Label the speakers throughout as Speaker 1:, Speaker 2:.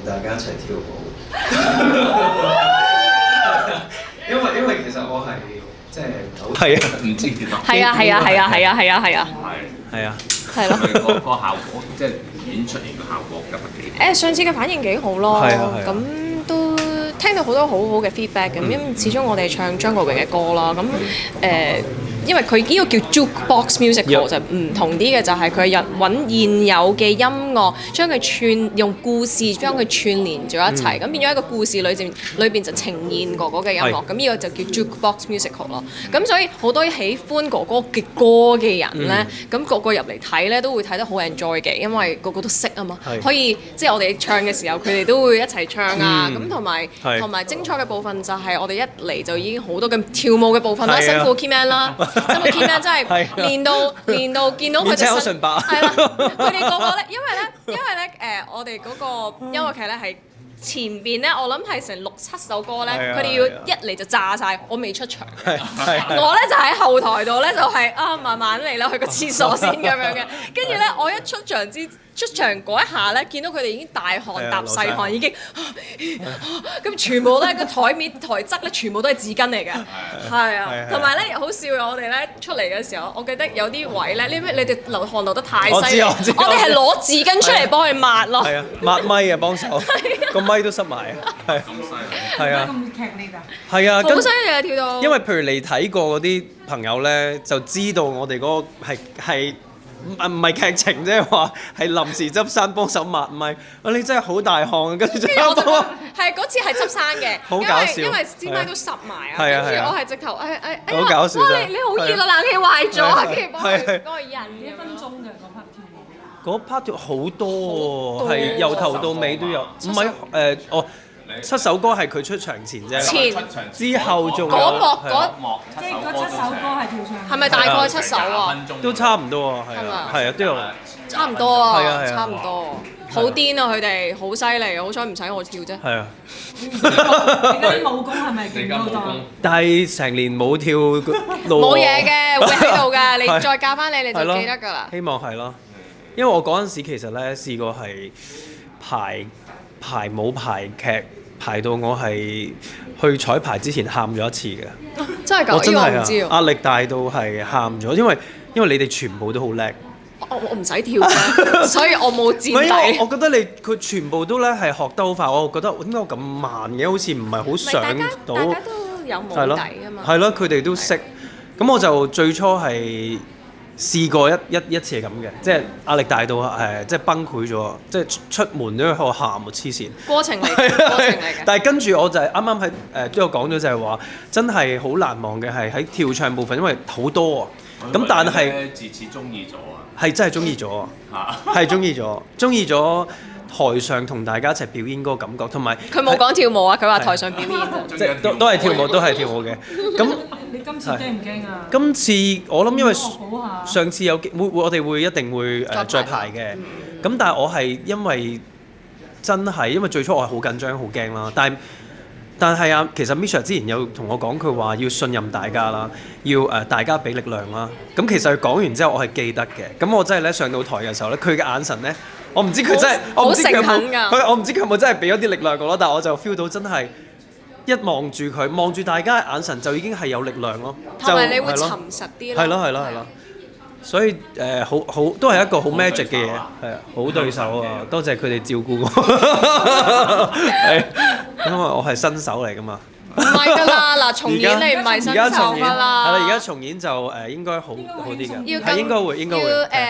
Speaker 1: 大家一齊跳舞。因為其實我係即係
Speaker 2: 係啊，
Speaker 3: 唔知其實
Speaker 4: 係啊係啊係啊係啊係啊係啊，
Speaker 2: 係啊，
Speaker 4: 係咯。
Speaker 3: 個效果即係演出嚟嘅效果今日幾？
Speaker 4: 上次嘅反應幾好咯，
Speaker 2: 係啊係啊
Speaker 4: 咁都聽到好多好好嘅 feedback 咁，因為始終我哋唱張國榮嘅歌啦，咁因為佢呢個叫 jukebox musical 就唔同啲嘅，就係佢揾現有嘅音樂，將佢用故事將佢串連咗一齊，咁變咗一個故事裏邊就呈現哥哥嘅音樂，咁呢個就叫 jukebox musical 咯。咁所以好多喜歡哥哥嘅歌嘅人咧，咁個個入嚟睇咧都會睇得好 enjoy 嘅，因為個個都識啊嘛，可以即係我哋唱嘅時候，佢哋都會一齊唱啊，咁同埋精彩嘅部分就係我哋一嚟就已經好多嘅跳舞嘅部分啦，辛苦 Keyman 啦。因為 Keyman 真係練到見到佢哋身，係啦，佢哋個個咧，因為咧我哋嗰個音樂劇咧係前邊咧，我諗係成6-7首歌咧，佢哋要一嚟就炸晒，我未出場，我咧就喺後台度咧就係慢慢嚟啦，去個廁所先咁樣嘅，跟住咧我一出場嗰一下咧，見到佢哋已經大汗搭細汗，已經咁全部咧個台面台側咧全部都係紙巾嚟嘅，係啊，同埋咧好笑嘅，我哋咧出嚟嘅時候，我記得有啲位咧，你哋流汗流得太犀利，我哋係攞紙巾出嚟幫佢抹咯，
Speaker 2: 係啊，抹咪啊幫手，個咪都濕埋啊，係咁犀利，係啊，
Speaker 5: 咁劇烈啊，
Speaker 2: 係啊，
Speaker 4: 好犀利啊跳到，
Speaker 2: 因為譬如你睇過嗰啲朋友咧，就知道我哋嗰個係。唔係劇情，即係話係臨時執生幫手抹咪，你真係好大汗啊！跟住
Speaker 4: 我就係嗰次係執生嘅，
Speaker 2: 好搞笑，
Speaker 4: 因為支咪都濕埋啊，
Speaker 2: 跟
Speaker 4: 住我係直頭
Speaker 2: 好搞笑
Speaker 4: 哇你好熱啊，冷氣壞咗，跟住幫佢
Speaker 5: 幾分鐘嘅嗰 part 跳舞？
Speaker 2: 嗰 part 好多喎，係由頭到尾都有，唔係7首歌係佢出場前啫，之後仲有
Speaker 4: 嗰幕，
Speaker 5: 即係嗰7首歌係跳上，
Speaker 4: 係咪大概7首啊？
Speaker 2: 都差唔多啊，係啊，都有
Speaker 4: 差唔多啊，
Speaker 2: 係啊
Speaker 4: 差唔多，好癲啊！佢哋好犀利，好彩唔使我跳啫。
Speaker 2: 係啊，
Speaker 5: 你嗰啲武功係咪勁好多？
Speaker 2: 但係成年冇跳
Speaker 4: 冇嘢嘅，會喺度㗎。你再教翻你，你就記得㗎啦。
Speaker 2: 希望係咯，因為我嗰陣時其實咧試過係排舞排劇。排到我係去彩排之前喊咗一次嘅，
Speaker 4: 真係㗎，
Speaker 2: 我真係啊，
Speaker 4: 我唔知
Speaker 2: 壓力大到係喊咗，因為你哋全部都好叻，
Speaker 4: 我唔使跳啫，所以我冇墊底。
Speaker 2: 我覺得佢全部都咧係學得好快，我覺得點解我咁慢嘅？好似唔係好上到。
Speaker 4: 大家都有舞底㗎嘛。係
Speaker 2: 咯，佢哋都識。咁我就最初係試過一次係咁嘅，即係壓力大到即係崩潰咗，即係出門都喺度喊啊，黐線。過程嚟嘅。但係跟住我就係啱啱喺都有講咗，就係話真係好難忘嘅係喺跳唱部分，因為好多啊。咁但係
Speaker 3: 自此中意咗啊！
Speaker 2: 係真係中意咗啊！係中意咗台上同大家一齊表演嗰個感覺，同埋
Speaker 4: 佢冇講跳舞啊，佢話台上表演，
Speaker 2: 即係都係跳舞，都係跳舞嘅。咁
Speaker 5: 你今次驚唔驚啊？
Speaker 2: 今次我諗因為上次我哋會一定會再排嘅。咁但係我係因為真係因為最初我係好緊張好驚啦，但係啊，其實 Misha 之前有同我講，佢話要信任大家啦，要大家俾力量啦。咁其實佢講完之後，我係記得嘅。咁我真係咧上到台嘅時候咧，佢嘅眼神咧，我唔知佢真係，我唔知佢有冇真係俾咗啲力量我咯。但係我就 feel 到真係一望住佢，望住大家嘅眼神就已經係有力量咯。
Speaker 4: 同埋你會沉實啲咯。
Speaker 2: 係咯。所以好都係一個好 magic 嘅嘢，係啊，好對手啊，多謝佢哋照顧我，因為我係新手嚟㗎嘛。
Speaker 4: 唔係㗎啦，嗱重演你唔係新手㗎啦。
Speaker 2: 係啦，而家重演就應該好啲嘅，係應該會。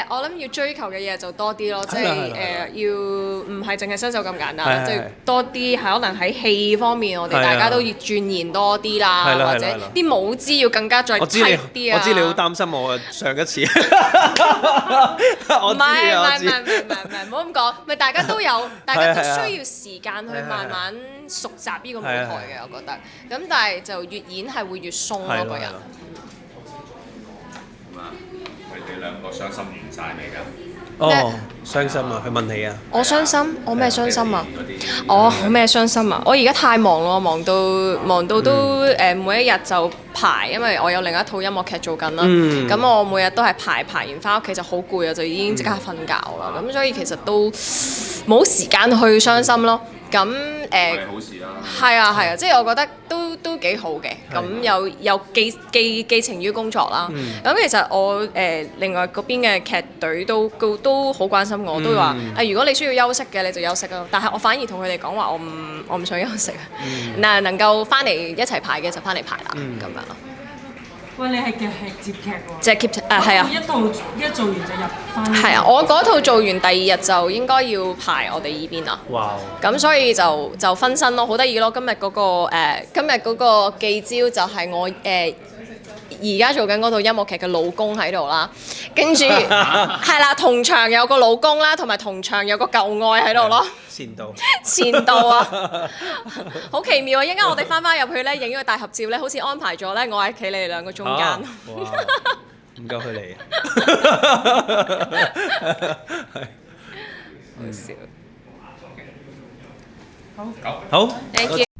Speaker 4: 我諗要追求嘅嘢就多啲咯，即係要唔係淨係新手咁簡單，即係多啲係可能喺戲方面，我哋大家都要鑽研多啲啦，或者啲舞姿要更加再提啲啊。
Speaker 2: 我知你好擔心我上一次。
Speaker 4: 唔係，唔好咁講，咪大家都需要時間去慢慢熟習呢個舞台嘅，我覺得。咁但係就越演係會越鬆咯，個人。
Speaker 3: 咁啊，佢哋兩個傷心完晒未㗎？
Speaker 2: 哦，傷心啊！佢問你啊。
Speaker 4: 我傷心，我咩傷心啊？我咩傷心啊？我而家太忙咯，忙到都每一日就排，因為我有另一套音樂劇做緊啦。咁我每日都係排完翻屋企就好攰啊，就已經即刻瞓覺啦。咁所以其實都冇時間去傷心咯。咁
Speaker 3: 係好事啦。
Speaker 4: 係啊，即係我覺得都幾好嘅。咁有寄情於工作啦。咁其實我另外嗰邊嘅劇隊都好關心我，都話如果你需要休息嘅你就休息咯。但係我反而同佢哋講話，我唔想休息啊。嗱，能夠翻嚟一齊排嘅就翻嚟排啦，咁樣咯。
Speaker 5: 喂，你係接劇喎？
Speaker 4: 即係 keep 係啊。
Speaker 5: 一做完就入翻。
Speaker 4: 係啊，我嗰套做完第2日就應該要排我哋依邊啦。
Speaker 2: 哇！
Speaker 4: 咁所以就分身咯，好得意咯。今日嗰個記招就係我而家做緊嗰套音樂劇嘅老公喺度啦，跟住係啦，同場有個老公啦，同埋同場有個舊愛喺度咯。前度啊，好奇妙啊！一陣間我哋翻入去咧，影咗個大合照咧，好似安排咗咧，我喺企你哋兩個中間。
Speaker 2: 哇！唔夠佢嚟。
Speaker 4: 好笑。
Speaker 2: 好。
Speaker 4: Thank you。